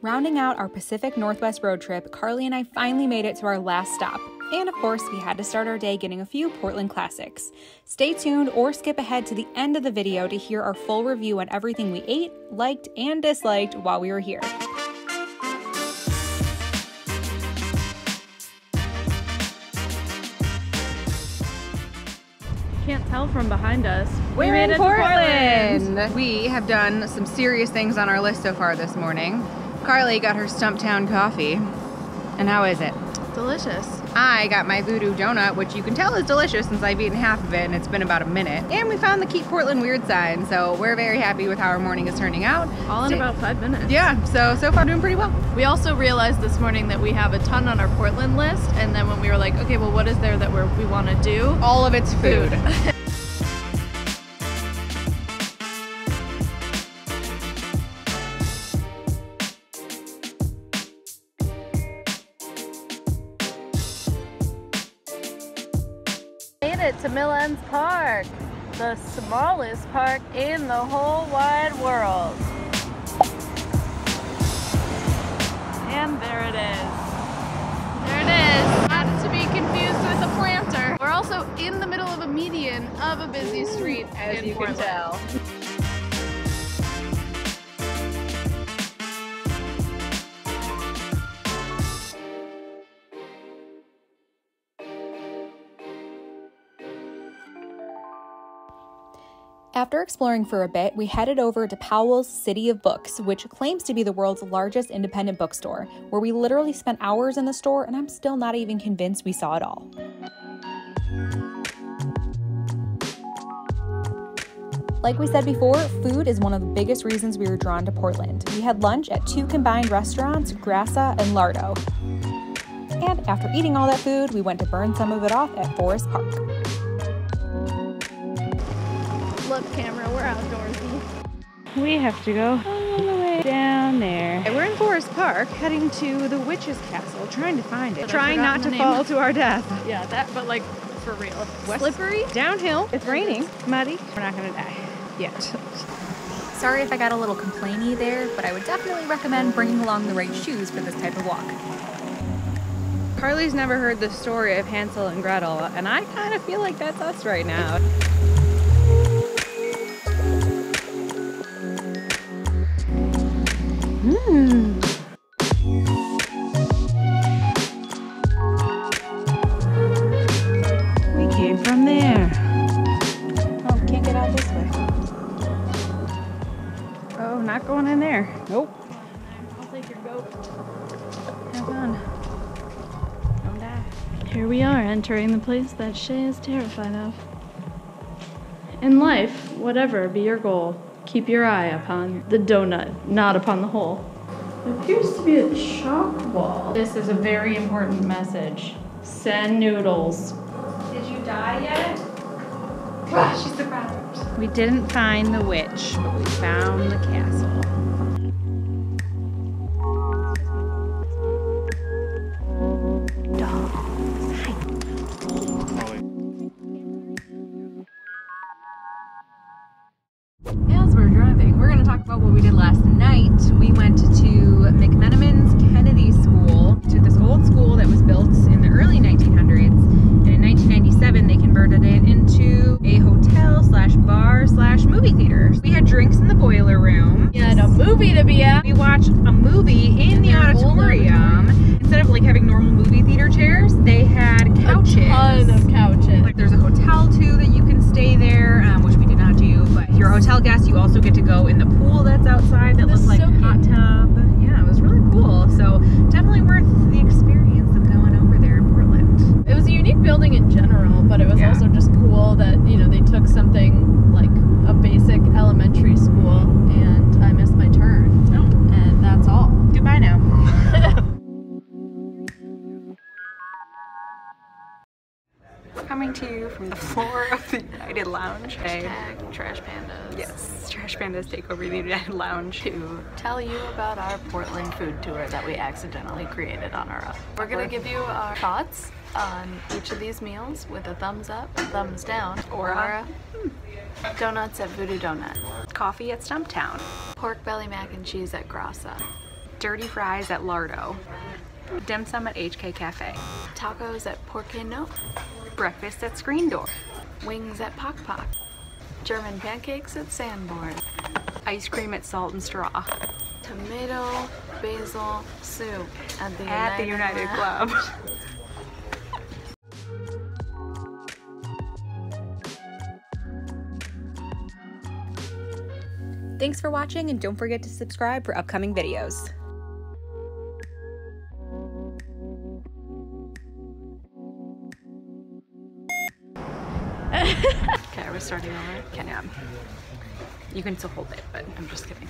Rounding out our Pacific Northwest road trip, Carly and I finally made it to our last stop. And of course, we had to start our day getting a few Portland classics. Stay tuned or skip ahead to the end of the video to hear our full review on everything we ate, liked, and disliked while we were here. Can't tell from behind us. We're in Portland! We have done some serious things on our list so far this morning. Carly got her Stumptown coffee. And how is it? Delicious. I got my voodoo donut, which you can tell is delicious since I've eaten half of it and it's been about a minute. And we found the Keep Portland Weird sign, so we're very happy with how our morning is turning out. All in about 5 minutes. Yeah, so far doing pretty well. We also realized this morning that we have a ton on our Portland list, and then when we were like, okay, well what is there that we want to do? All of it's food. To Millen's Park, the smallest park in the whole wide world. And there it is. There it is. Not to be confused with a planter. We're also in the middle of a median of a busy street, as you Portland. can tell. After exploring for a bit, we headed over to Powell's City of Books, which claims to be the world's largest independent bookstore, where we literally spent hours in the store, and I'm still not even convinced we saw it all. Like we said before, food is one of the biggest reasons we were drawn to Portland. We had lunch at 2 combined restaurants, Grassa and Lardo. And after eating all that food, we went to burn some of it off at Forest Park. Look, camera, we're outdoorsy. We have to go all the way down there. We're in Forest Park, heading to the Witch's Castle, trying to find it. Trying not to the fall name. to our death. Yeah, that, but like for real. Slippery? Downhill. It's raining. Muddy. We're not gonna die yet. Sorry if I got a little complainy there, but I would definitely recommend bringing along the right shoes for this type of walk. Carly's never heard the story of Hansel and Gretel, and I kind of feel like that's us right now. We came from there. Oh, can't get out this way. Oh, not going in there. Nope. I'll take your goat. Have fun. Don't die. Here we are, entering the place that Chey is terrified of. In life, whatever be your goal, keep your eye upon the donut, not upon the hole. There appears to be a chalk wall. This is a very important message. Send noodles. Did you die yet? She's surprised. We didn't find the witch, but we found the castle. As we're driving, we're going to talk about what we did last night. We went to McMenamin's Kennedy School, to this old school that was built in the early 1900s. And in 1997, they converted it into a hotel slash bar slash movie theater. We had drinks in the boiler room. You had a movie to be at. We watched a movie in the auditorium. Instead of like having normal movie theater chairs, they had couches. A ton of couches. Like there's a hotel too that you can stay there, which we did not do. But if you're a hotel guest, you also get to go in the pool that's outside that looks like a hot tub. Yeah, it was really cool. So definitely worth the experience of going over there in Portland. It was a unique building in general, but it was also just cool that, you know, they took something like a basic elementary school and I missed my turn. Oh. And that's all. Goodbye now. Coming to you from the floor of the United Lounge. Hashtag Trash Pandas. Yes, Trash Pandas take over the United Lounge. To tell you about our Portland food tour that we accidentally created on our own. We're gonna give you our thoughts on each of these meals with a thumbs up, a thumbs down, or a donuts at Voodoo Donut, Coffee at Stumptown, pork belly mac and cheese at Grassa, Dirty fries at Lardo. Dim sum at HK Cafe. Tacos at Porcino. Breakfast at Screen Door. Wings at Pock Pock. German pancakes at Sanborn. Ice cream at Salt and Straw. Tomato basil soup at the United Club. Thanks for watching, and don't forget to subscribe for upcoming videos. Okay, are we starting over? Okay, yeah. You can still hold it, but I'm just kidding.